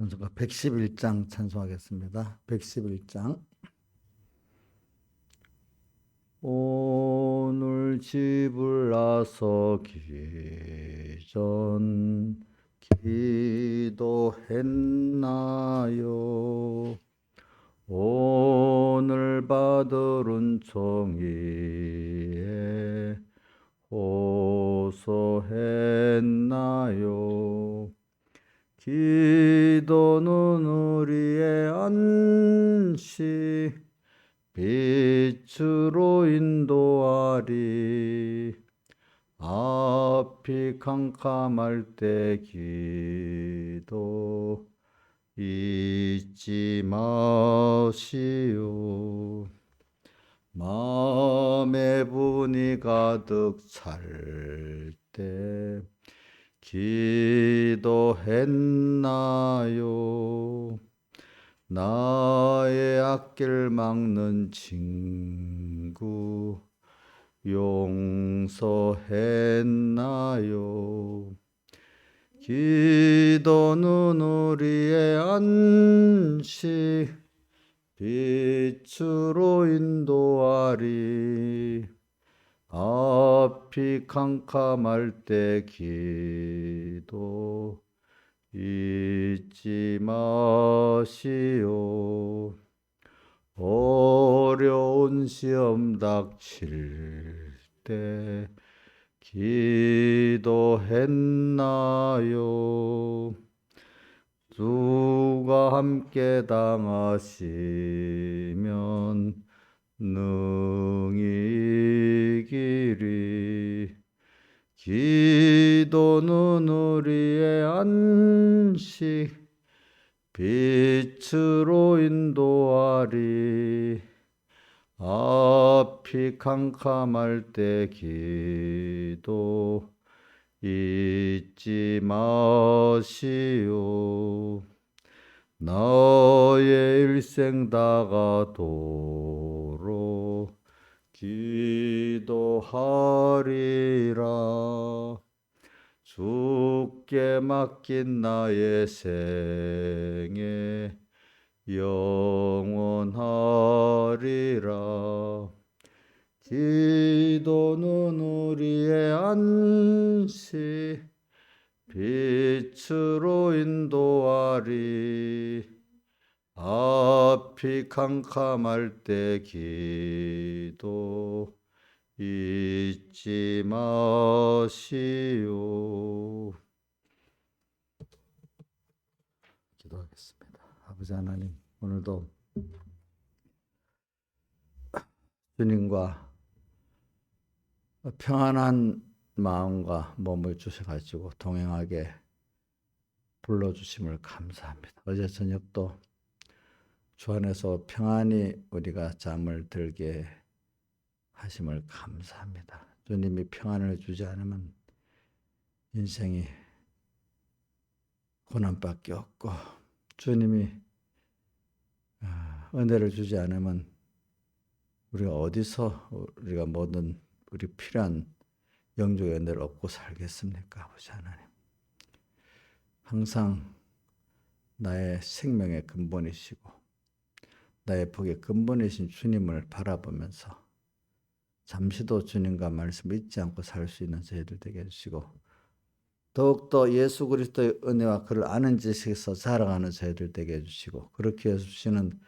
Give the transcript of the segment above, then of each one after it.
찬송가 111장 찬송하겠습니다. 111장. 오늘 집을 나서기 전 기도했나요? 오늘 받을 은총이에 호소했나요? 기도는 우리의 안식 빛으로 인도하리. 앞이 캄캄할 때 기도 잊지 마시오. 마음의 분이 가득 찰 때 기도했나요? 나의 앞길 막는 친구 용서했나요? 기도는 우리의 안식 빛으로 인도하리. 앞이 캄캄할 때 기도 잊지 마시오. 어려운 시험 닥칠 때 기도했나요? 누가 함께 당하시면 능히 이기리. 기도는 우리의 안식 빛으로 인도하리. 앞이 캄캄할 때 기도 잊지 마시오. 너의 일생 다가도록 기도하리라. 주께 맡긴 나의 생애 영원하리라. 기도는 우리의 안식 빛으로 인도하리. 앞이 캄캄할 때 기도 잊지 마시오. 기도하겠습니다. 아버지 하나님, 오늘도 주님과 평안한 마음과 몸을 주셔가지고 동행하게 불러주심을 감사합니다. 어제 저녁도 주 안에서 평안히 우리가 잠을 들게 하심을 감사합니다. 주님이 평안을 주지 않으면 인생이 고난밖에 없고, 주님이 은혜를 주지 않으면 우리가 어디서 우리가 모든 우리 필요한 영적의 은혜를 얻고 살겠습니까? 아버지 하나님, 항상 나의 생명의 근본이시고 나의 복의 근본이신 주님을 바라보면서 잠시도 주님과 말씀 잊지 않고 살 수 있는 저희들 되게 해주시고, 더욱더 예수 그리스도의 은혜와 그를 아는 지식에서 자라가는 저희들 되게 해주시고, 그렇게 해주시는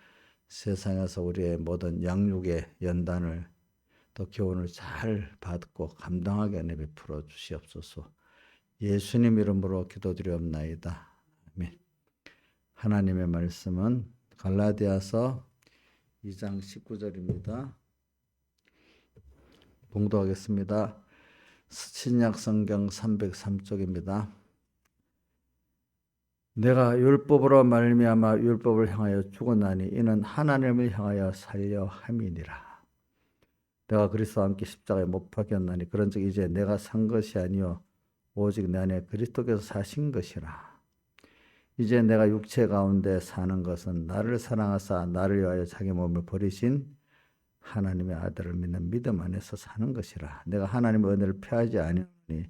세상에서 우리의 모든 양육의 연단을 또 교훈을 잘 받고 감당하게 은혜 베풀어 주시옵소서. 예수님 이름으로 기도드리옵나이다. 아멘. 하나님의 말씀은 갈라디아서 2장 19절입니다. 봉독하겠습니다. 신약 성경 303쪽입니다. 내가 율법으로 말미암아 율법을 향하여 죽었나니 이는 하나님을 향하여 살려 함이니라. 내가 그리스도와 함께 십자가에 못 박혔나니 그런즉 이제 내가 산 것이 아니요 오직 내 안에 그리스도께서 사신 것이라. 이제 내가 육체 가운데 사는 것은 나를 사랑하사 나를 위하여 자기 몸을 버리신 하나님의 아들을 믿는 믿음 안에서 사는 것이라. 내가 하나님의 은혜를 피하지 아니하니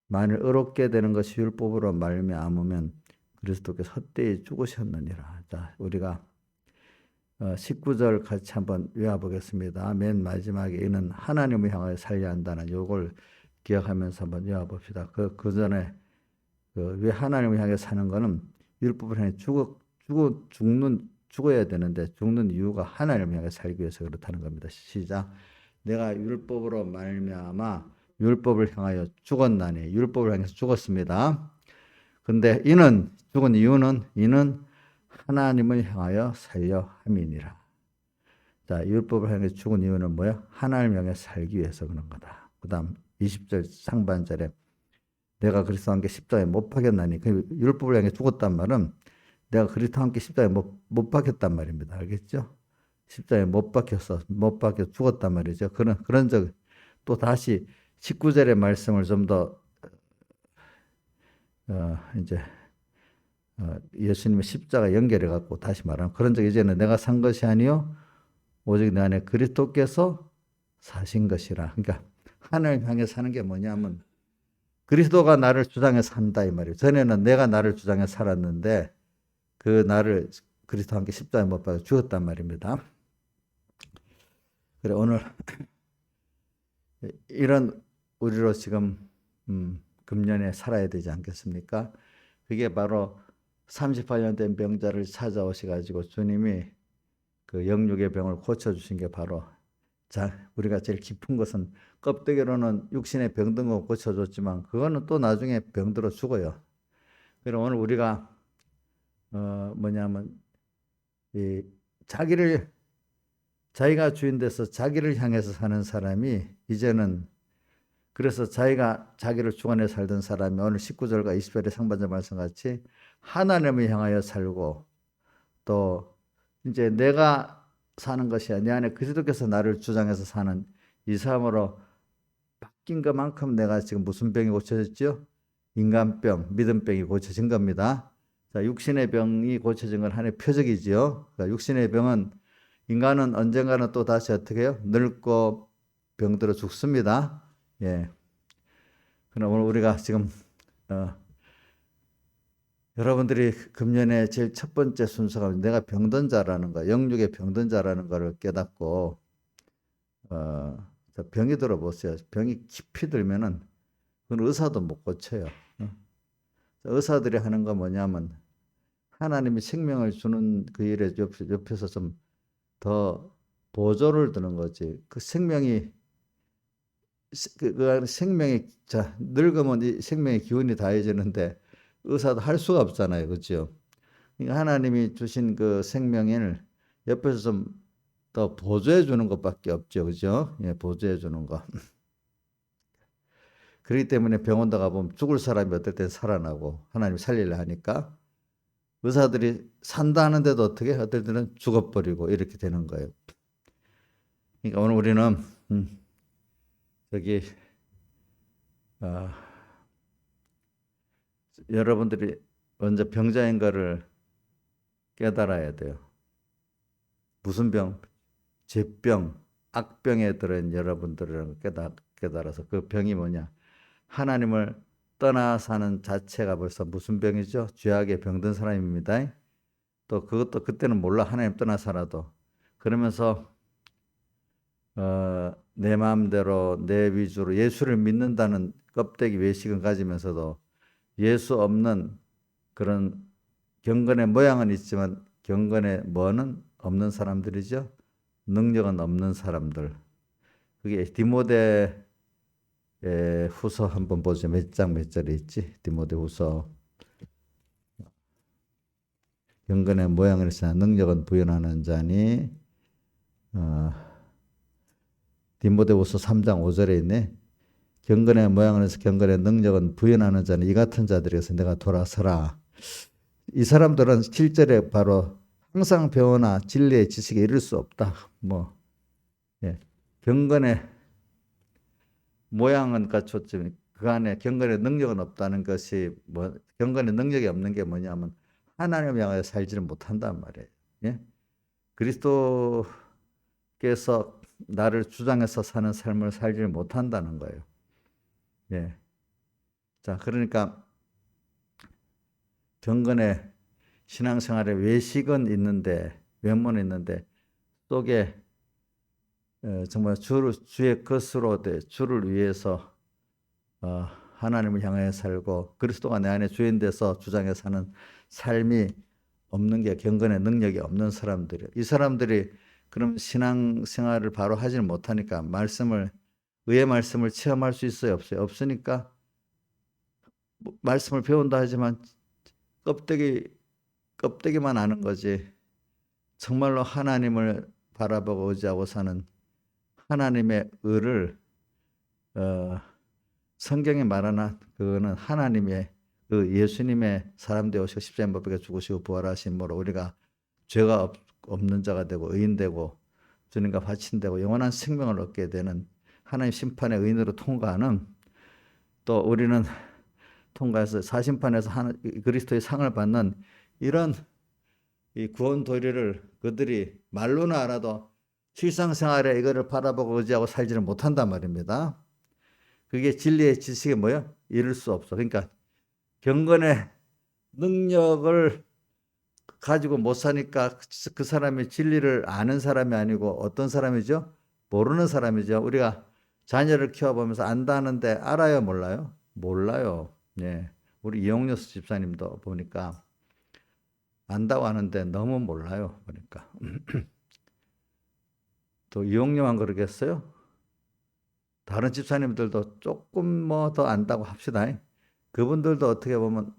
만일 의롭게 되는 것이 율법으로 말미암으면 그리스도께서 헛되이 죽으셨느니라. 자, 우리가 19절 같이 한번 외워보겠습니다. 맨 마지막에 이는 하나님을 향하여 살려야 한다는 요걸 기억하면서 한번 외워봅시다. 그 전에 왜 하나님을 향해 사는 거는 율법을 향해 죽어야 되는데 죽는 이유가 하나님을 향해 살기 위해서 그렇다는 겁니다. 시작. 내가 율법으로 말미암아 율법을 향하여 죽었나니, 율법을 향해서 죽었습니다. 근데 이는 죽은 이유는 이는 하나님을 향하여 살려 함이니라. 자, 율법을 향해 죽은 이유는 뭐야? 하나님을 향해 살기 위해서 그런 거다. 그 다음 20절 상반절에 내가 그리스도와 함께 십자가에 못 박혔나니, 그 율법을 향해 죽었단 말은 내가 그리스도와 함께 십자가에 못 박혔단 말입니다. 알겠죠? 십자가에 못 박혀 죽었단 말이죠. 그런 적, 또 다시 19절의 말씀을 좀 더 예수님의 십자가 연결해 갖고 다시 말하면, 그런 적 이제는 내가 산 것이 아니요 오직 내 안에 그리스도께서 사신 것이라. 그러니까 하나님 향해 사는 게 뭐냐면 그리스도가 나를 주장해 산다 이 말이에요. 전에는 내가 나를 주장해 살았는데 그 나를 그리스도와 함께 십자가에 못 박아 죽었단 말입니다. 그래, 오늘 이런 우리로 지금 금년에 살아야 되지 않겠습니까? 그게 바로 38년 된 병자를 찾아오셔가지고 주님이 그 영육의 병을 고쳐주신 게 바로, 자, 우리가 제일 깊은 것은 껍데기로는 육신의 병든 거 고쳐줬지만 그거는 또 나중에 병들어 죽어요. 그럼 오늘 우리가 뭐냐면 이 자기가 주인 돼서 자기를 향해서 사는 사람이 이제는, 그래서 자기를 주관해 살던 사람이 오늘 19절과 20절의 상반절 말씀같이 하나님을 향하여 살고, 또 이제 내가 사는 것이 아니라 내 안에 그리스도께서 나를 주장해서 사는 이 삶으로 바뀐 것만큼 내가 지금 무슨 병이 고쳐졌죠? 인간병, 믿음병이 고쳐진 겁니다. 자, 육신의 병이 고쳐진 건 하나의 표적이지요. 그러니까 육신의 병은, 인간은 언젠가는 또 다시 어떻게 해요? 늙고 병들어 죽습니다. 예. 그럼 오늘 우리가 지금 여러분들이 금년에 제일 첫 번째 순서가 내가 병든 자라는 거, 영육의 병든 자라는 거를 깨닫고 병이 들어보세요. 병이 깊이 들면은 그건 의사도 못 고쳐요. 의사들이 하는 거 뭐냐면 하나님이 생명을 주는 그 일에 옆에서 좀 더 보조를 드는 거지. 그 생명이 늙으면 이 생명의 기운이 다해지는데 의사도 할 수가 없잖아요. 그렇죠? 그러니까 하나님이 주신 그 생명을 옆에서 좀 더 보조해 주는 것밖에 없죠. 그죠? 예, 보조해 주는 거. 그렇기 때문에 병원 가보면 죽을 사람이 어떨 땐 살아나고 하나님이 살리려 하니까 의사들이 산다 하는데도 어떻게 어떨 때는 죽어버리고 이렇게 되는 거예요. 그러니까 오늘 우리는 여기 여러분들이 먼저 병자인 거를 깨달아야 돼요. 무슨 병? 죄병, 악병에 들은 여러분들을 깨달아서 그 병이 뭐냐? 하나님을 떠나 사는 자체가 벌써 무슨 병이죠? 죄악에 병든 사람입니다. 또 그것도 그때는 몰라. 하나님 떠나 살아도. 그러면서 내 마음대로 내 위주로 예수를 믿는다는 껍데기 외식은 가지면서도 예수 없는 그런 경건의 모양은 있지만 경건의 뭐는 없는 사람들이죠. 능력은 없는 사람들. 그게 디모데 후서 한번 보죠. 몇 장 몇 절에 있지? 디모데 후서. 경건의 모양을 있으나 능력은 부인하는 자니 디모데 후서 3장 5절에 있네. 경건의 모양을 해서 경건의 능력은 부인하는 자는 이 같은 자들에게서 내가 돌아서라. 이 사람들은 실제로 바로 항상 배우나 진리의 지식에 이를 수 없다. 경건의 모양은 갖췄지만 그 안에 경건의 능력은 없다는 것이 경건의 능력이 없는 게 뭐냐면 하나님을 향하여 살지를 못한단 말이에요. 예? 그리스도께서 나를 주장해서 사는 삶을 살지를 못한다는 거예요. 예. 자, 그러니까 경건의 신앙생활에 외식은 있는데 외모는 있는데 속에 정말 주의 것으로 주를 위해서 하나님을 향해 살고 그리스도가 내 안에 주인 돼서 주장해 사는 삶이 없는 게 경건의 능력이 없는 사람들이에요. 이 사람들이 그럼 신앙생활을 바로 하지는 못하니까 의의 말씀을 체험할 수 있어요? 없어요? 없으니까 말씀을 배운다 하지만 껍데기만 아는 거지. 정말로 하나님을 바라보고 의지하고 사는 하나님의 의를 성경에 말하는 그거는 하나님의 그 예수님의 사람 되오시고 십자가에 못 박혀 죽으시고 부활하심으로 우리가 죄가 없는 자가 되고 의인 되고 주님과 화친되고 영원한 생명을 얻게 되는 하나님 심판의 의인으로 통과하는 또 우리는 통과해서 사심판에서 그리스도의 상을 받는 이런 이 구원 도리를 그들이 말로는 알아도 실상생활에 이거를 바라보고 의지하고 살지를 못한단 말입니다. 그게 진리의 지식이 뭐야? 이룰 수 없어. 그러니까 경건의 능력을 가지고 못 사니까 그 사람이 진리를 아는 사람이 아니고 어떤 사람이죠? 모르는 사람이죠. 우리가 자녀를 키워보면서 안다는데 알아요, 몰라요? 몰라요. 예. 우리 이용여수 집사님도 보니까 안다고 하는데 너무 몰라요. 보니까. 또 이용료만 그러겠어요? 다른 집사님들도 조금 뭐 더 안다고 합시다. 그분들도 어떻게 보면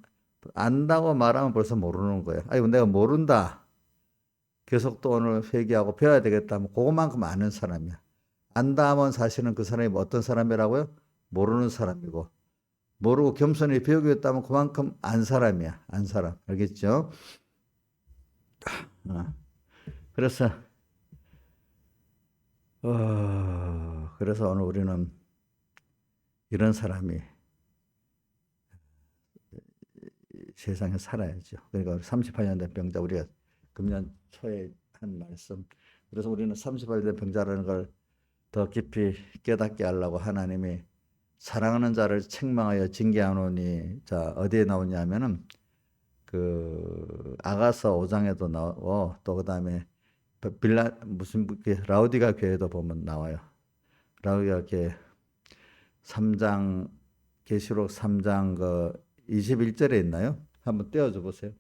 안다고 말하면 벌써 모르는 거예요. 아이고 내가 모른다. 계속 또 오늘 회개하고 배워야 되겠다 하면 그것만큼 아는 사람이야. 안다 하면 사실은 그 사람이 어떤 사람이라고요? 모르는 사람이고 모르고 겸손히 배우겠다면 그만큼 안 사람이야. 안 사람. 알겠죠? 그래서 오늘 우리는 이런 사람이 세상에 살아야죠. 그러니까 38년 된 병자 우리가 금년 초에 한 말씀. 그래서 우리는 38년 된 병자라는 걸 더 깊이 깨닫게 하려고 하나님이 사랑하는 자를 책망하여 징계하노니 자 어디에 나오냐면은 그 아가서 5장에도 나오고 또 그다음에 라우디가 교회도 보면 나와요. 라우디가 교회 3장 계시록 3장 그 21절에 있나요? 한번 떼어줘 보세요.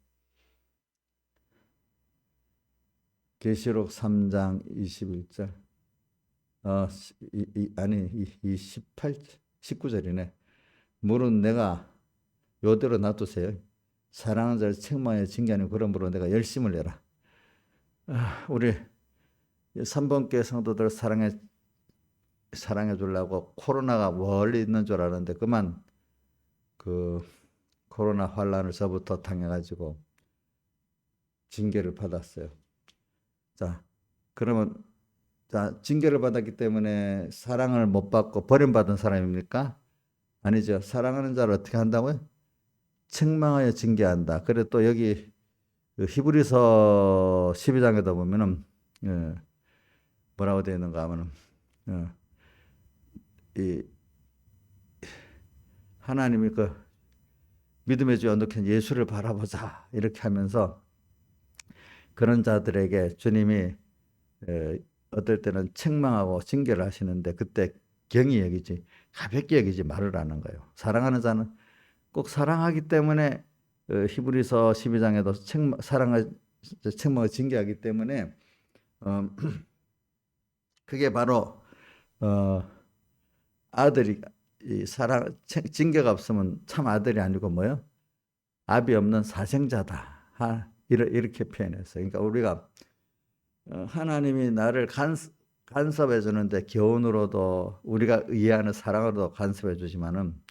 계시록 3장 21절. 아니 19절이네. 물은 내가 요대로 놔두세요. 사랑하는 자를 책망하여 징계하는 그러므로 내가 열심을 내라. 우리 3번께 성도들 사랑해 주려고 코로나가 멀리 있는 줄 알았는데 그만 그 코로나 환란을 저부터 당해가지고 징계를 받았어요. 자, 그러면 징계를 받았기 때문에 사랑을 못 받고 버림받은 사람입니까? 아니죠. 사랑하는 자를 어떻게 한다고요? 책망하여 징계한다. 그래 또 여기 그 히브리서 12장에다 보면은 뭐라고 되어 있는가 하면은 이 하나님이 그 믿음의 주 연독한 예수를 바라보자 이렇게 하면서 그런 자들에게 주님이 어떨 때는 책망하고 징계를 하시는데 그때 경히 여기지 가볍게 여기지 말으라는 거예요. 사랑하는 자는 꼭 사랑하기 때문에 히브리서 12장에도 책망을 징계하기 때문에 그게 바로 아들이 징계가 없으면 참 아들이 아니고 뭐요? 압이 없는 사생자다. 이렇게 표현했어요. 그러니까 우리가 하나님이 나를 간섭해 주는데 교훈으로도 우리가 이해하는 사랑으로도 간섭해 주지만은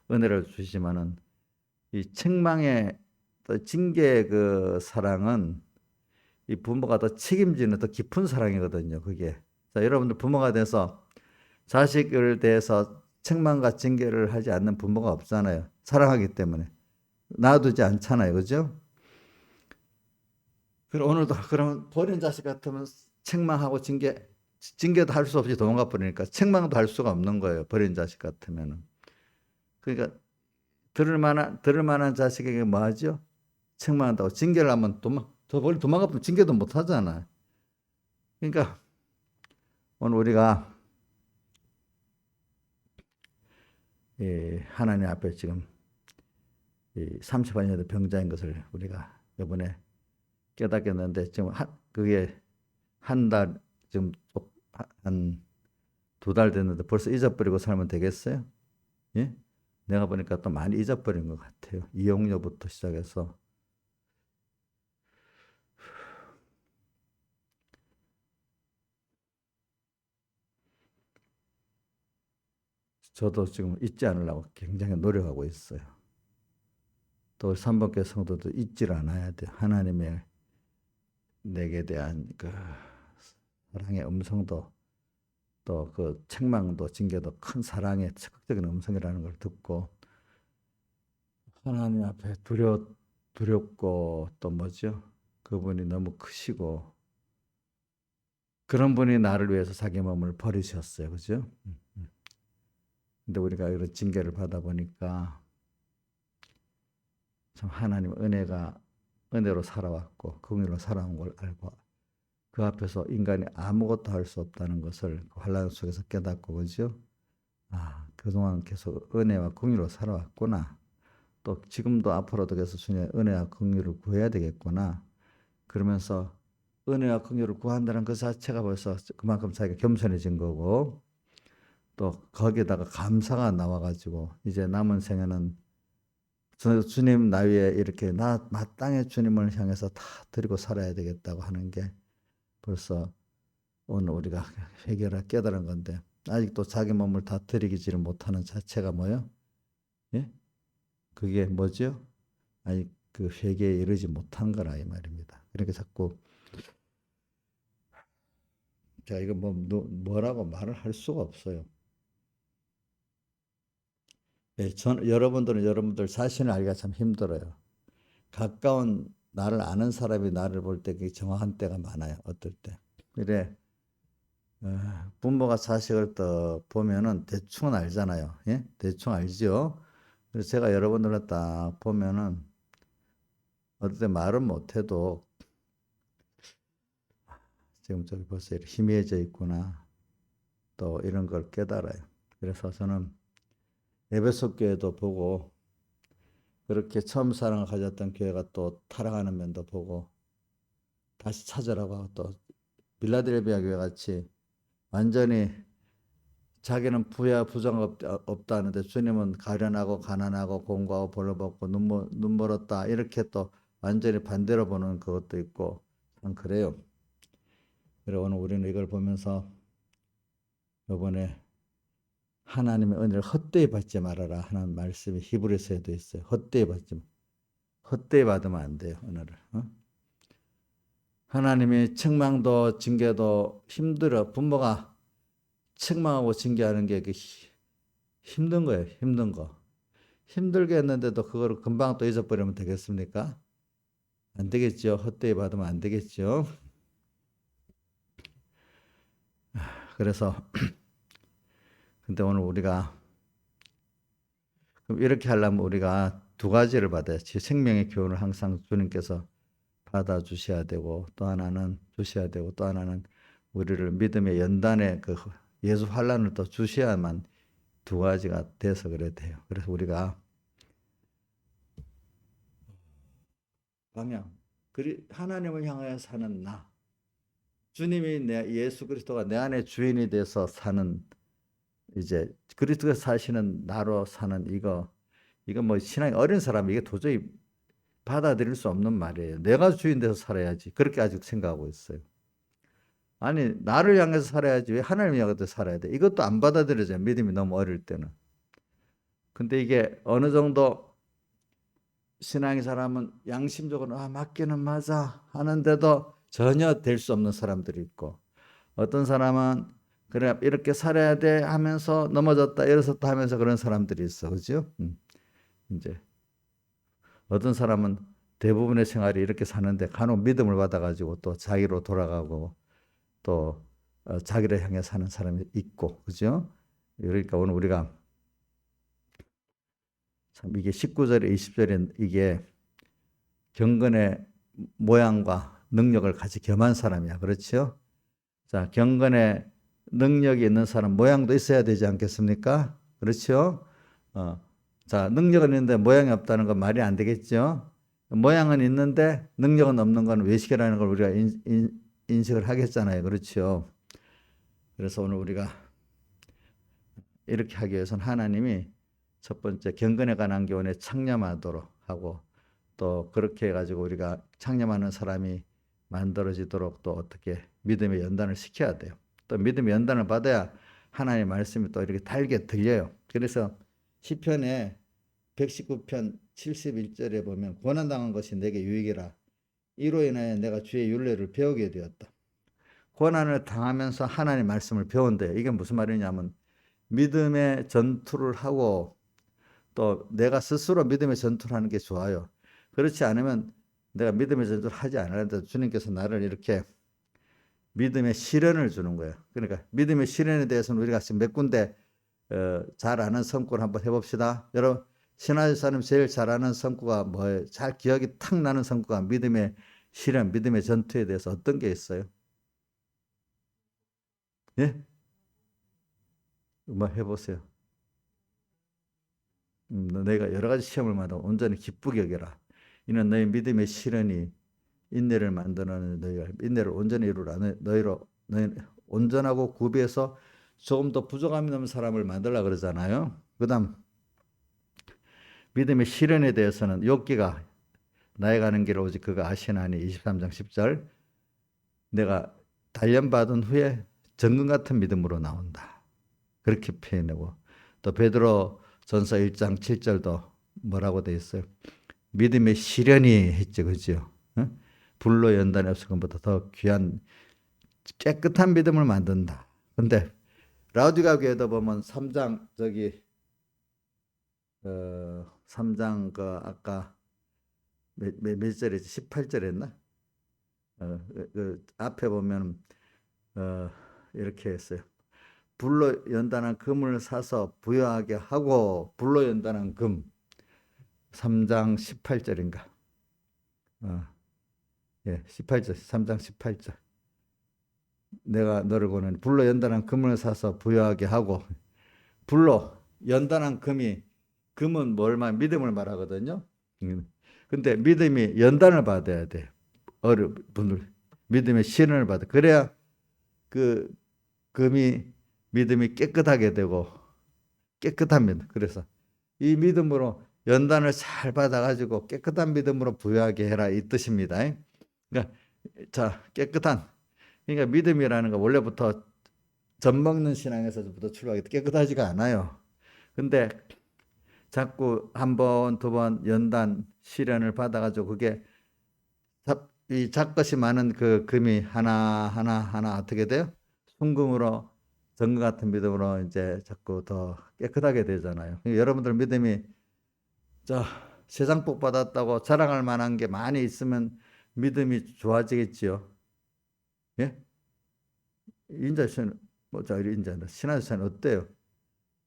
은혜를 주시지만은 이 책망의 또 징계의 그 사랑은 이 부모가 더 책임지는 더 깊은 사랑이거든요. 그게. 자, 여러분들 부모가 돼서 자식을 대해서 책망과 징계를 하지 않는 부모가 없잖아요. 사랑하기 때문에. 놔두지 않잖아요. 그죠? 그럼 오늘도 그러면 버린 자식 같으면 책망하고 징계도 할 수 없이 도망가 버리니까 책망도 할 수가 없는 거예요. 버린 자식 같으면은. 그러니까 들을 만한 자식에게 뭐 하죠? 책망한다고 징계를 하면 더 멀리 도망가 버리면 징계도 못 하잖아. 그러니까 오늘 우리가 하나님 앞에 지금 30년 병자인 것을 우리가 이번에 깨닫겠는데 지금 그게 한 달 지금 한 2달 됐는데 벌써 잊어버리고 살면 되겠어요? 예? 내가 보니까 또 많이 잊어버린 것 같아요. 이용료부터 시작해서 저도 지금 잊지 않으려고 굉장히 노력하고 있어요. 또 3번께 성도도 잊질 않아야 돼. 하나님의 내게 대한 그 사랑의 음성도 또 그 책망도 징계도 큰 사랑의 적극적인 음성이라는 걸 듣고 하나님 앞에 두렵고 또 뭐죠? 그분이 너무 크시고 그런 분이 나를 위해서 자기 몸을 버리셨어요. 그죠? 근데 우리가 이런 징계를 받아 보니까 참 하나님 은혜로 살아왔고 긍휼로 살아온 걸 알고 그 앞에서 인간이 아무것도 할 수 없다는 것을 그 환란 속에서 깨닫고 그죠? 그동안 계속 은혜와 긍휼로 살아왔구나. 또 지금도 앞으로도 계속 주님의 은혜와 긍휼을 구해야 되겠구나. 그러면서 은혜와 긍휼을 구한다는 그 자체가 벌써 그만큼 자기가 겸손해진 거고 또 거기에다가 감사가 나와가지고 이제 남은 생에는 주님 나위에 이렇게 나 마땅히 주님을 향해서 다 드리고 살아야 되겠다고 하는 게 벌써 오늘 우리가 회개를 깨달은 건데 아직도 자기 몸을 다 드리지를 못하는 자체가 뭐요? 예? 그게 뭐죠? 아직 그 회개에 이르지 못한 거라 이 말입니다. 그러니까 자꾸 제가 이거 뭐라고 말을 할 수가 없어요. 여러분들 자신을 알기가 참 힘들어요. 가까운 나를 아는 사람이 나를 볼 때 그게 정확한 때가 많아요. 어떨 때. 그래, 부모가 자식을 또 보면은 대충은 알잖아요. 예? 대충 알죠? 그래서 제가 여러분들을 딱 보면은 어떨 때 말은 못해도 지금 저기 벌써 이렇게 희미해져 있구나. 또 이런 걸 깨달아요. 그래서 저는 에베소 교회도 보고 그렇게 처음 사랑을 가졌던 교회가 또 타락하는 면도 보고 다시 찾으라고 하고 또 빌라델비아 교회 같이 완전히 자기는 부야 부정 없다는데 주님은 가련하고 가난하고 공고하고 벌어먹고 눈 멀었다 이렇게 또 완전히 반대로 보는 그것도 있고 참 그래요. 그래서 오늘 우리는 이걸 보면서 이번에 하나님의 은혜를 헛되이 받지 말아라 하는 말씀이 히브리서에도 있어요. 헛되이 받으면 안 돼요. 은혜를. 하나님이 책망도 징계도 힘들어. 부모가 책망하고 징계하는 게 힘든 거예요. 힘든 거. 힘들게 했는데도 그거를 금방 또 잊어버리면 되겠습니까? 안 되겠죠. 헛되이 받으면 안 되겠죠. 그래서 근데 오늘 우리가 그럼 이렇게 하려면 우리가 두 가지를 받아야 지 생명의 교훈을 항상 주님께서 받아 주셔야 되고 또 하나는 주셔야 되고 또 하나는 우리를 믿음의 연단에 그 예수 환란을 또 주셔야만 두 가지가 돼서 그래야 돼요. 그래서 우리가 방향 하나님을 향하여 사는 나 주님이 예수 그리스도가 내 안에 주인이 돼서 사는 이제 그리스도가 사시는 나로 사는 이거 뭐 신앙이 어린 사람 이게 도저히 받아들일 수 없는 말이에요. 내가 주인 돼서 살아야지. 그렇게 아직 생각하고 있어요. 아니 나를 향해서 살아야지 왜 하나님을 향해서 살아야 돼? 이것도 안 받아들여져요. 믿음이 너무 어릴 때는. 근데 이게 어느 정도 신앙의 사람은 양심적으로 맞기는 맞아 하는데도 전혀 될 수 없는 사람들이 있고 어떤 사람은 그래 이렇게 살아야 돼 하면서 넘어졌다 일어섰다 하면서 그런 사람들이 있어. 그죠? 이제 어떤 사람은 대부분의 생활이 이렇게 사는데 간혹 믿음을 받아가지고 또 자기로 돌아가고 또 자기를 향해 사는 사람이 있고, 그죠? 그러니까 오늘 우리가 참 이게 19절에 20절에 이게 경건의 모양과 능력을 같이 겸한 사람이야. 그렇죠? 자, 경건의 능력이 있는 사람 모양도 있어야 되지 않겠습니까? 그렇죠? 자, 능력은 있는데 모양이 없다는 건 말이 안 되겠죠? 모양은 있는데 능력은 없는 건 외식이라는 걸 우리가 인식을 하겠잖아요. 그렇죠? 그래서 오늘 우리가 이렇게 하기 위해서는 하나님이 첫 번째 경건에 관한 교훈에 창념하도록 하고 또 그렇게 해가지고 우리가 창념하는 사람이 만들어지도록 또 어떻게 믿음의 연단을 시켜야 돼요. 또 믿음의 연단을 받아야 하나님의 말씀이 또 이렇게 달게 들려요. 그래서 시편에 119편 71절에 보면 고난당한 것이 내게 유익이라 이로 인하여 내가 주의 율례를 배우게 되었다. 고난을 당하면서 하나님의 말씀을 배운대요. 이게 무슨 말이냐면 믿음의 전투를 하고 또 내가 스스로 믿음의 전투를 하는 게 좋아요. 그렇지 않으면 내가 믿음의 전투를 하지 않았는데 주님께서 나를 이렇게 믿음의 시련을 주는 거예요. 그러니까 믿음의 시련에 대해서는 우리가 지금 몇 군데 잘 아는 성구를 한번 해봅시다. 여러분 신하사님 제일 잘 아는 성구가 뭐예요? 잘 기억이 탁 나는 성구가 믿음의 시련, 믿음의 전투에 대해서 어떤 게 있어요? 예? 뭐 해보세요. 너희가 여러 가지 시험을 마다 온전히 기쁘게 여겨라. 이는 너희 믿음의 시련이 인내를 만드는 너희가 인내를 온전히 이루라. 너희 온전하고 구비해서 조금 더 부족함이 없는 사람을 만들라 그러잖아요. 그다음 믿음의 시련에 대해서는 욥기가 나의 가는 길을 오직 그가 아시나니 23장 10절 내가 단련받은 후에 정금 같은 믿음으로 나온다. 그렇게 표현하고 또 베드로 전서 1장 7절도 뭐라고 돼 있어요? 믿음의 시련이 했죠. 그죠? 불로 연단이 없을 것보다 더 귀한 깨끗한 믿음을 만든다. 근데 라우디가 교회도 보면 3장 3장 그 아까 몇 절이지? 18절 했나? 그 앞에 보면 이렇게 했어요. 불로 연단한 금을 사서 부여하게 하고 불로 연단한 금 3장 18절인가? 예, 18절 3장 18절 내가 너를 보는 불로 연단한 금을 사서 부여하게 하고 불로 연단한 금은 뭘 말 믿음을 말하거든요. 근데 믿음이 연단을 받아야 돼. 어른 분들 믿음의 시련을 받아. 그래야 그 금이 믿음이 깨끗하게 되고 깨끗합니다. 그래서 이 믿음으로 연단을 잘 받아가지고 깨끗한 믿음으로 부유하게 해라 이 뜻입니다. 그러니까 자 깨끗한 그러니까 믿음이라는 거 원래부터 젖 먹는 신앙에서부터 출발하기 깨끗하지가 않아요. 근데 자꾸 한 번, 두 번 연단 시련을 받아가지고 그게 이 잡것이 많은 그 금이 하나 어떻게 돼요? 순금으로 정금 같은 믿음으로 이제 자꾸 더 깨끗하게 되잖아요. 그러니까 여러분들 믿음이 저 세상 복 받았다고 자랑할 만한 게 많이 있으면 믿음이 좋아지겠지요. 예? 인자 씨는 뭐자 인자 신하 씨는 어때요?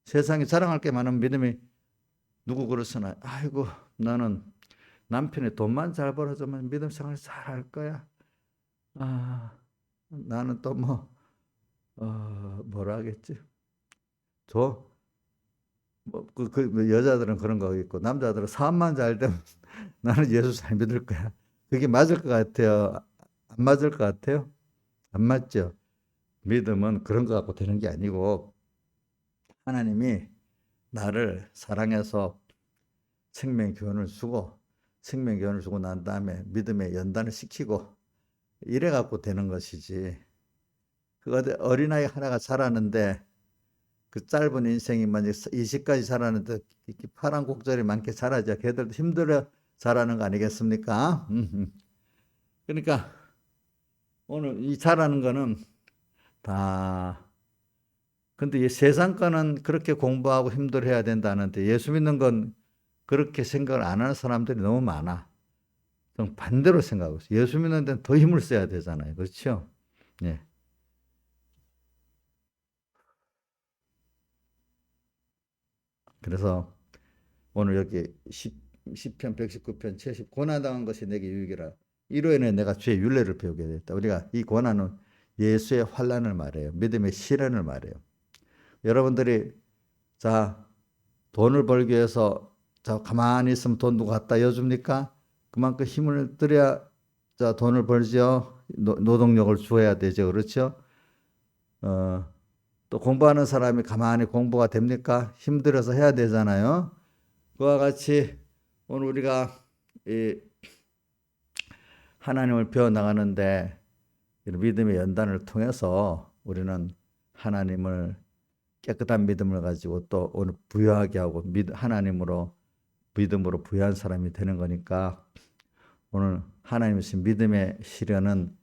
세상에 자랑할 게 많은 믿음이 누구 그러시나? 아이고 나는 남편이 돈만 잘 벌어주면 믿음 생활 잘 할 거야. 아 나는 또 뭐라 하겠지? 그 여자들은 그런 거 있고 남자들은 사업만 잘 되면 나는 예수 잘 믿을 거야. 그게 맞을 것 같아요? 안 맞을 것 같아요? 안 맞죠? 믿음은 그런 거 갖고 되는 게 아니고 하나님이 나를 사랑해서 생명교훈을 주고 난 다음에 믿음의 연단을 시키고 이래 갖고 되는 것이지. 그 어린아이 하나가 자라는데 그 짧은 인생이 만약 20까지 자라는데 파란 곡절이 많게 자라죠. 걔들도 힘들어 자라는 거 아니겠습니까? 그러니까 오늘 이 자라는 거는 다 근데 이 세상 거는 그렇게 공부하고 힘들어야 된다는데 예수 믿는 건 그렇게 생각을 안 하는 사람들이 너무 많아. 좀 반대로 생각하고 있어. 예수 믿는 데는 더 힘을 써야 되잖아요. 그렇죠? 예. 그래서 오늘 여기 10편, 119편, 70 고난당한 것이 내게 유익이라. 이로 인해 내가 주의 율례를 배우게 됐다. 우리가 이 고난은 예수의 환난을 말해요. 믿음의 시련을 말해요. 여러분들이 자 돈을 벌기 위해서 자 가만히 있으면 돈 누가 갖다 여줍니까? 그만큼 힘을 들여야 자 돈을 벌죠. 노동력을 주어야 되죠. 그렇죠? 또 공부하는 사람이 가만히 공부가 됩니까? 힘들어서 해야 되잖아요. 그와 같이 오늘 우리가 이 하나님을 배워 나가는데 믿음의 연단을 통해서 우리는 하나님을 깨끗한 믿음을 가지고 또 오늘 부유하게 하고 하나님으로 믿음으로 부유한 사람이 되는 거니까 오늘 하나님 주신 믿음의 시련은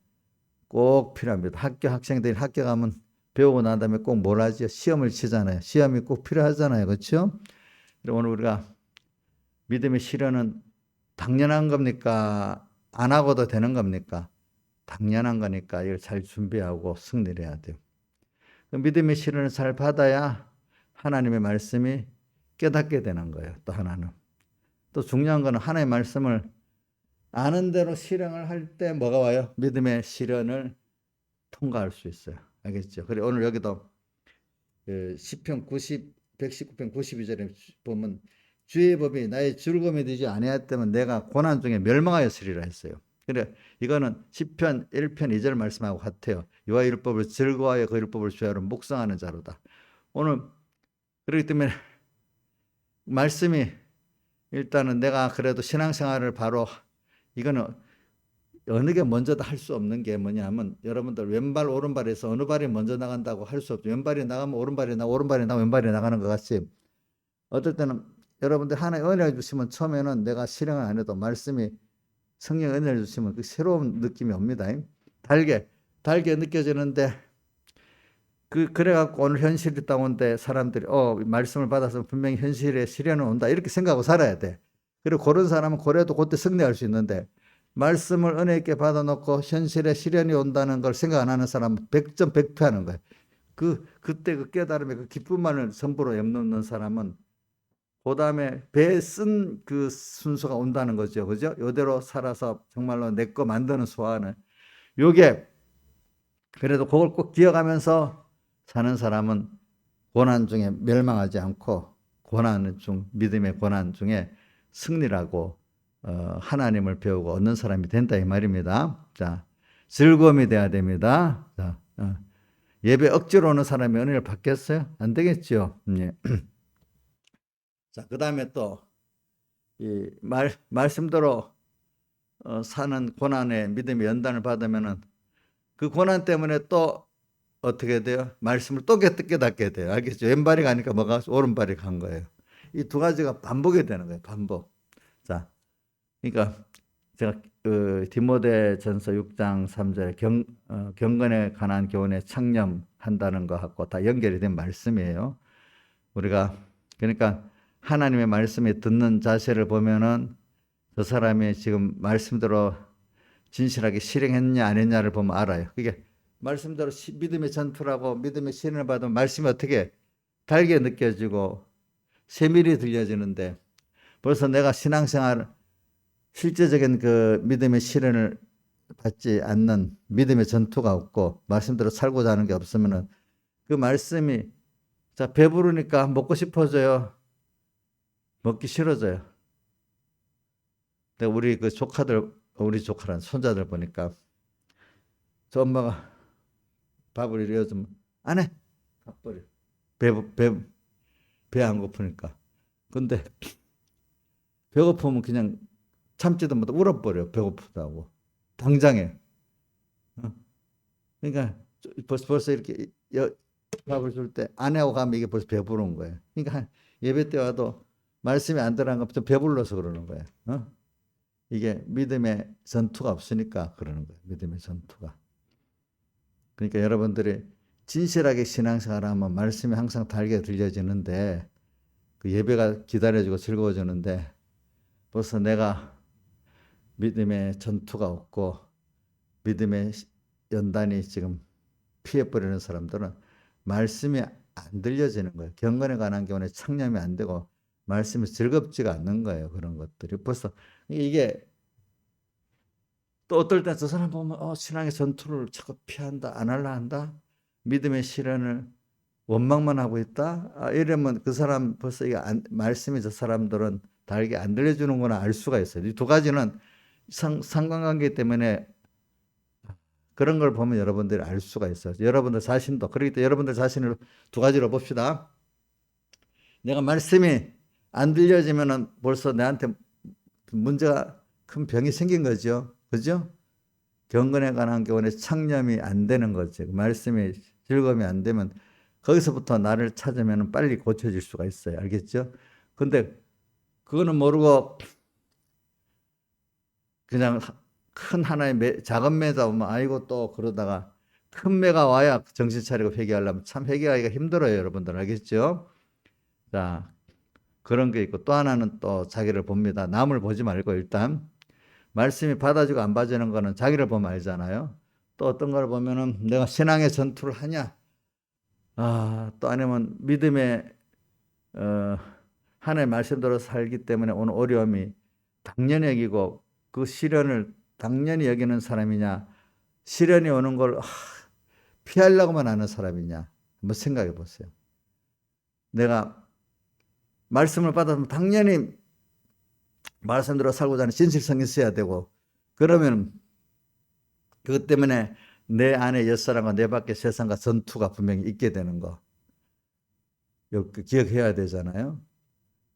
꼭 필요합니다. 학생들이 학교 가면 배우고 난 다음에 꼭 뭘 하죠? 시험을 치잖아요. 시험이 꼭 필요하잖아요. 그렇죠? 오늘 우리가 믿음의 시련은 당연한 겁니까? 안 하고도 되는 겁니까? 당연한 거니까 이걸 잘 준비하고 승리를 해야 돼요. 믿음의 시련을 잘 받아야 하나님의 말씀이 깨닫게 되는 거예요. 또 하나는. 또 중요한 거는 하나님의 말씀을 아는 대로 실행을 할 때 뭐가 와요? 믿음의 시련을 통과할 수 있어요. 알겠죠? 그래 오늘 여기도 시편 119편 92절에 보면 주의 법이 나의 즐거움이 되지 아니하였다면 내가 고난 중에 멸망하였으리라 했어요. 그래 이거는 시편 1편 2절 말씀하고 같아요. 여호와 율법을 즐거워하여 그 율법을 주야로 묵상하는 자로다. 오늘 그렇기 때문에 말씀이 일단은 내가 그래도 신앙생활을 바로 이거는 어느 게 먼저다 할 수 없는 게 뭐냐면 여러분들 왼발 오른발에서 어느 발이 먼저 나간다고 할 수 없죠. 왼발이 나가면 오른발이 나가면 왼발이 나가는 것 같이 어떨 때는 여러분들 하나의 은혜를 주시면 처음에는 내가 실행을 안 해도 말씀이 성령 은혜를 주시면 그 새로운 느낌이 옵니다. 달게 느껴지는데 그래갖고 오늘 현실이 딱 온데 사람들이 말씀을 받아서 분명히 현실에 시련은 온다 이렇게 생각하고 살아야 돼. 그리고 그런 사람은 그래도 그때 승리할 수 있는데 말씀을 은혜 있게 받아놓고 현실에 시련이 온다는 걸 생각 안 하는 사람은 100점 100패하는 거예요. 그때 그 깨달음의 그 기쁨만을 전부로 엿놓는 사람은 그 다음에 배 쓴 그 순서가 온다는 거죠. 그죠? 이대로 살아서 정말로 내 거 만드는 소원을 요게 그래도 그걸 꼭 기억하면서 사는 사람은 고난 중에 멸망하지 않고 믿음의 고난 중에 승리라고 하나님을 배우고 얻는 사람이 된다 이 말입니다. 자, 즐거움이 돼야 됩니다. 자, 예배 억지로 오는 사람이 은혜를 받겠어요? 안 되겠죠. 예. 자, 그 다음에 또 이 말씀대로 사는 고난에 믿음의 연단을 받으면은 그 고난 때문에 또 어떻게 돼요? 말씀을 또 깨닫게 돼요. 알겠죠? 왼발이 가니까 뭐가 오른발이 간 거예요. 이 두 가지가 반복이 되는 거예요. 반복. 자, 그러니까 제가 디모데전서 6장 3절에 경건에 관한 교훈에 창념한다는 것하고 다 연결이 된 말씀이에요. 우리가 그러니까 하나님의 말씀에 듣는 자세를 보면은 저 사람이 지금 말씀대로 진실하게 실행했냐 안 했냐를 보면 알아요. 그게 말씀대로 믿음의 전투라고 믿음의 실현을 받으면 말씀이 어떻게 달게 느껴지고 세밀히 들려지는데 벌써 내가 신앙생활 실제적인 그 믿음의 실현을 받지 않는 믿음의 전투가 없고 말씀대로 살고자 하는 게 없으면은 그 말씀이 자 배부르니까 먹고 싶어져요. 먹기 싫어져요. 근데 우리 그 조카들 우리 조카란 손자들 보니까 저 엄마가 밥을 이래주면 안 해. 밥버려. 배 안 고프니까. 근데 배고프면 그냥 참지도 못해 울어버려. 배고프다고. 당장에. 어? 그러니까 벌써 이렇게 밥을 줄 때 아내하고 가면 이게 벌써 배부른 거예요. 그러니까 예배 때 와도 말씀이 안 들어간 것부터 배불러서 그러는 거예요. 이게 믿음의 전투가 없으니까 그러는 거예요. 믿음의 전투가. 그러니까 여러분들이 진실하게 신앙생활을 하면 말씀이 항상 달게 들려지는데 그 예배가 기다려지고 즐거워지는데 벌써 내가 믿음의 전투가 없고 믿음의 연단이 지금 피해버리는 사람들은 말씀이 안 들려지는 거예요. 경건에 관한 경우에 창념이 안 되고 말씀이 즐겁지가 않는 거예요. 그런 것들이 벌써 이게 또 어떨 때 저 사람 보면 신앙의 전투를 자꾸 피한다 안 하려 한다 믿음의 실현을 원망만 하고 있다 이러면 그 사람 벌써 이게 말씀이 저 사람들은 달게 안 들려주는구나 알 수가 있어요. 이 두 가지는 상관관계 때문에 그런 걸 보면 여러분들이 알 수가 있어요. 여러분들 자신도 그렇기 때문에 여러분들 자신을 두 가지로 봅시다. 내가 말씀이 안 들려지면은 벌써 내한테 문제가 큰 병이 생긴 거죠. 그죠? 경건에 관한 교훈에 창념이 안 되는 거죠. 말씀이 즐거움이 안 되면 거기서부터 나를 찾으면 빨리 고쳐질 수가 있어요. 알겠죠? 근데 그거는 모르고 그냥 큰 하나의 작은 매다 보면 아이고 또 그러다가 큰 매가 와야 정신 차리고 회개하려면 참 회개하기가 힘들어요. 여러분들 알겠죠? 자, 그런 게 있고 또 하나는 또 자기를 봅니다. 남을 보지 말고 일단 말씀이 받아주고 안 받아주는 거는 자기를 보면 알잖아요. 또 어떤 걸 보면은 내가 신앙의 전투를 하냐? 또 아니면 믿음의 하나님의 말씀대로 살기 때문에 오는 어려움이 당연히 여기고 그 시련을 당연히 여기는 사람이냐? 시련이 오는 걸 피하려고만 하는 사람이냐? 한번 생각해 보세요. 내가 말씀을 받았으면 당연히 말씀대로 살고자 하는 진실성이 있어야 되고 그러면 그것 때문에 내 안에 옛사람과 내 밖에 세상과 전투가 분명히 있게 되는 거 기억해야 되잖아요.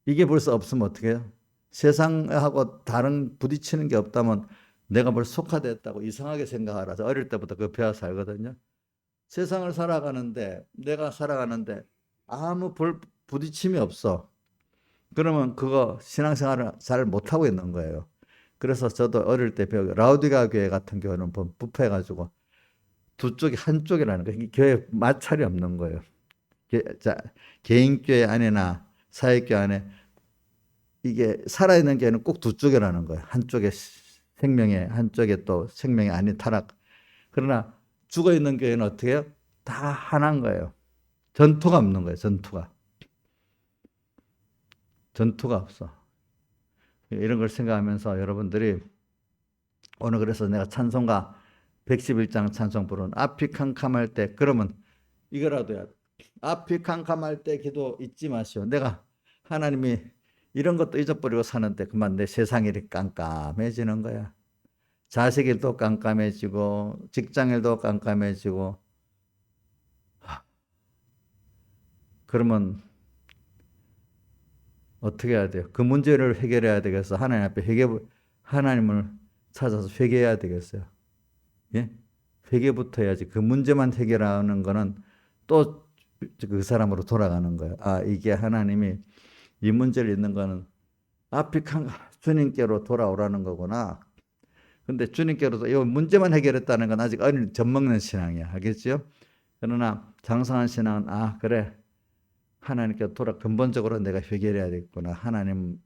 이게 벌써 없으면 어떻게 해요? 세상하고 다른 부딪히는 게 없다면 내가 벌써 속화됐다고 이상하게 생각하라서 어릴 때부터 그 배워서 알거든요. 세상을 살아가는데 내가 살아가는데 아무 부딪힘이 없어. 그러면 그거 신앙생활을 잘 못하고 있는 거예요. 그래서 저도 어릴 때 배우고 라우디가 교회 같은 경우는 부패해가지고 두 쪽이 한쪽이라는 거예요. 교회 마찰이 없는 거예요. 개인교회 안에나 사회교회 안에 이게 살아있는 교회는 꼭 두 쪽이라는 거예요. 한쪽에 생명의 한쪽에 또 생명이 아닌 타락. 그러나 죽어있는 교회는 어떻게 해요? 다 하나인 거예요. 전투가 없는 거예요. 전투가 없어. 이런 걸 생각하면서 여러분들이 오늘 그래서 내가 찬송가 111장 찬송 부르는 앞이 캄캄할 때 그러면 이거라도 해야 돼. 앞이 캄캄할 때 기도 잊지 마시오. 내가 하나님이 이런 것도 잊어버리고 사는데 그만 내 세상이 깜깜해지는 거야. 자식 일도 깜깜해지고 직장 일도 깜깜해지고 그러면 어떻게 해야 돼요? 그 문제를 해결해야 되겠어. 하나님 앞에 하나님을 찾아서 회개해야 되겠어요. 예? 회개부터 해야지. 그 문제만 해결하는 거는 또 그 사람으로 돌아가는 거예요. 아, 이게 하나님이 이 문제를 있는 거는 앞이 주님께로 돌아오라는 거구나. 근데 주님께로도 이 문제만 해결했다는 건 아직 어린 젖먹는 신앙이야. 알겠죠? 그러나 장성한 신앙은 아, 그래. 하나님께 근본적으로 내가 회개해야 되겠구나. 하나님을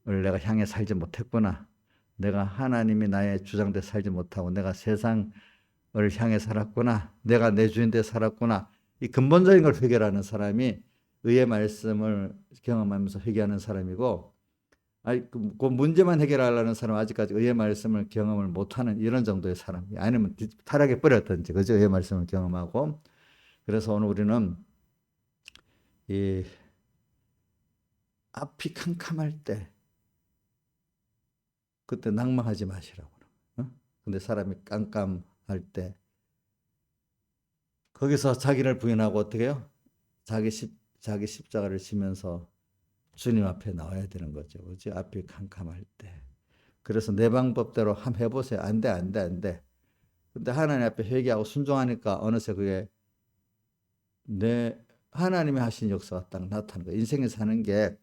내가 향해 살지 못했구나. 내가 하나님이 나의 주장대 살지 못하고 내가 세상을 향해 살았구나. 내가 내 주인대 살았구나. 이 근본적인 걸 회개하는 사람이 의의 말씀을 경험하면서 회개하는 사람이고, 그 문제만 해결하려는 사람은 아직까지 의의 말씀을 경험을 못하는 이런 정도의 사람. 아니면 타락해 버렸든지, 그죠? 의의 말씀을 경험하고. 그래서 오늘 우리는 이 앞이 캄캄할 때, 그때 낭망하지 마시라고. 근데 사람이 깜깜할 때, 거기서 자기를 부인하고 어떻게 해요? 자기 십자가를 지면서 주님 앞에 나와야 되는 거죠. 그지? 앞이 캄캄할 때. 그래서 내 방법대로 한번 해보세요. 안 돼, 안 돼, 안 돼. 근데 하나님 앞에 회개하고 순종하니까 어느새 그게 내 하나님이 하신 역사가 딱 나타나는 거예요. 인생에 사는 게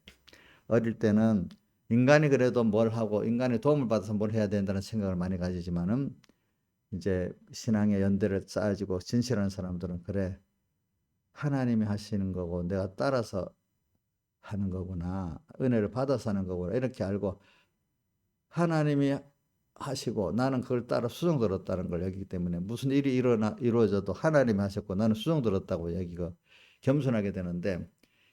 어릴 때는 인간이 그래도 뭘 하고 인간의 도움을 받아서 뭘 해야 된다는 생각을 많이 가지지만은 이제 신앙의 연대를 쌓아지고 진실한 사람들은 그래 하나님이 하시는 거고 내가 따라서 하는 거구나. 은혜를 받아서 하는 거구나. 이렇게 알고 하나님이 하시고 나는 그걸 따라 수종 들었다는 걸 여기기 때문에 무슨 일이 이루어져도 하나님이 하셨고 나는 수종 들었다고 여기가 겸손하게 되는데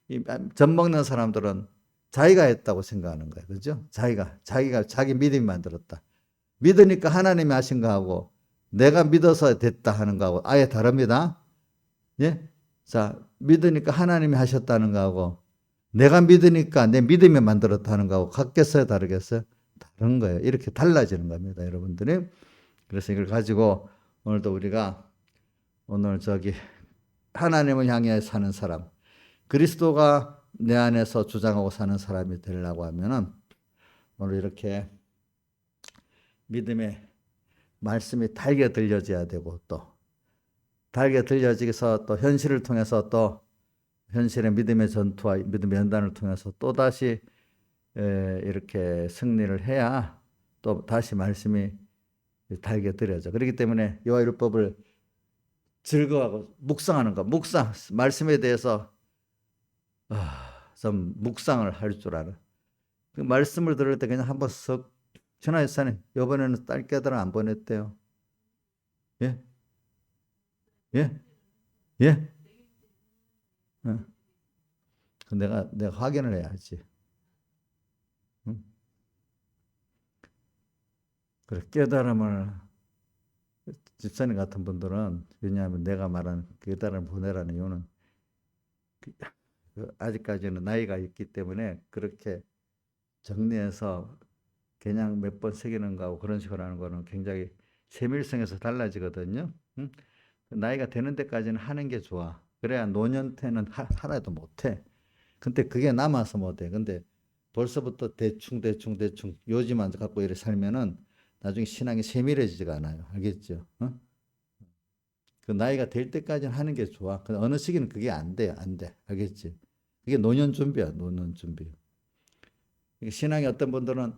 이 젖먹는 사람들은 자기가 했다고 생각하는 거예요. 그죠? 자기가 자기 믿음이 만들었다. 믿으니까 하나님이 하신 거하고 내가 믿어서 됐다 하는 거하고 아예 다릅니다. 예? 자, 믿으니까 하나님이 하셨다는 거하고 내가 믿으니까 내 믿음이 만들었다는 거하고 같겠어요? 다르겠어요? 다른 거예요. 이렇게 달라지는 겁니다, 여러분들이. 그래서 이걸 가지고 오늘도 우리가 오늘 하나님을 향해 사는 사람, 그리스도가 내 안에서 주장하고 사는 사람이 되려고 하면은 오늘 이렇게 믿음의 말씀이 달게 들려져야 되고 또 달게 들려지서 또 현실을 통해서 또 현실의 믿음의 전투와 믿음의 연단을 통해서 또다시 이렇게 승리를 해야 또 다시 말씀이 달게 들여져. 그렇기 때문에 여호와율법을 즐거워하고 묵상하는 거. 말씀에 대해서 좀 묵상을 할 줄 아는. 그 말씀을 들을 때 그냥 한번 썩 전화했사님 이번에는 딸 깨달아 안 보냈대요. 예? 예? 예? 어. 내가 확인을 해야지. 응? 그래 깨달음을 집사님 같은 분들은 왜냐하면 내가 말한 깨달음을 보내라는 이유는 아직까지는 나이가 있기 때문에 그렇게 정리해서 그냥 몇 번 새기는 거하고 그런 식으로 하는 거는 굉장히 세밀성에서 달라지거든요. 응? 나이가 되는 데까지는 하는 게 좋아. 그래야 노년 때는 하나도 못해. 근데 그게 남아서 못해. 근데 벌써부터 대충 요지만 갖고 이렇게 살면은 나중에 신앙이 세밀해지지가 않아요. 알겠죠? 어? 그 나이가 될 때까지는 하는 게 좋아. 그 어느 시기는 그게 안 돼, 안 돼. 알겠지? 그게 노년 준비야, 노년 준비. 신앙이 어떤 분들은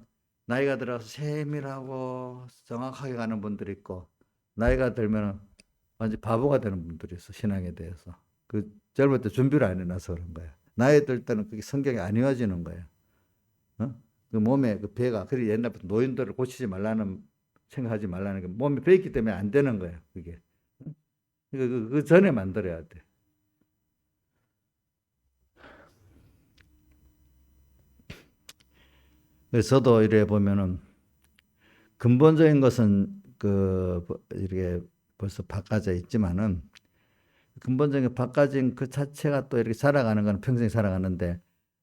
나이가 들어서 세밀하고 정확하게 가는 분들이 있고, 나이가 들면 완전 바보가 되는 분들이 있어, 신앙에 대해서. 그 젊을 때 준비를 안 해놔서 그런 거야. 나이 들 때는 그게 성경이 안 이어지는 거야. 어? 그 몸에 그 배가, 그래 옛날부터 노인들을 고치지 말라는, 생각하지 말라는 게 몸에 배 있기 때문에 안 되는 거야, 그게. 그 전에 만들어야 돼. 그래서 저도 이래 보면은 근본적인 것은 이렇게 벌써 바꿔져 있지만은 근본적인 바꿔진 그 자체가 또 이렇게 살아가는 건 평생 살아가는데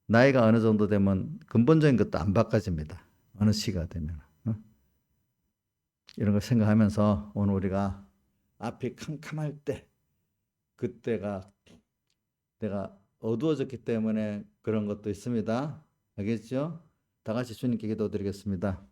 나이가 어느 정도 되면 근본적인 것도 안 바꿔집니다. 어느 시가 되면. 어? 이런 걸 생각하면서 오늘 우리가 앞이 캄캄할 때 그때가 내가 어두워졌기 때문에 그런 것도 있습니다. 알겠죠? 다 같이 주님께 기도드리겠습니다.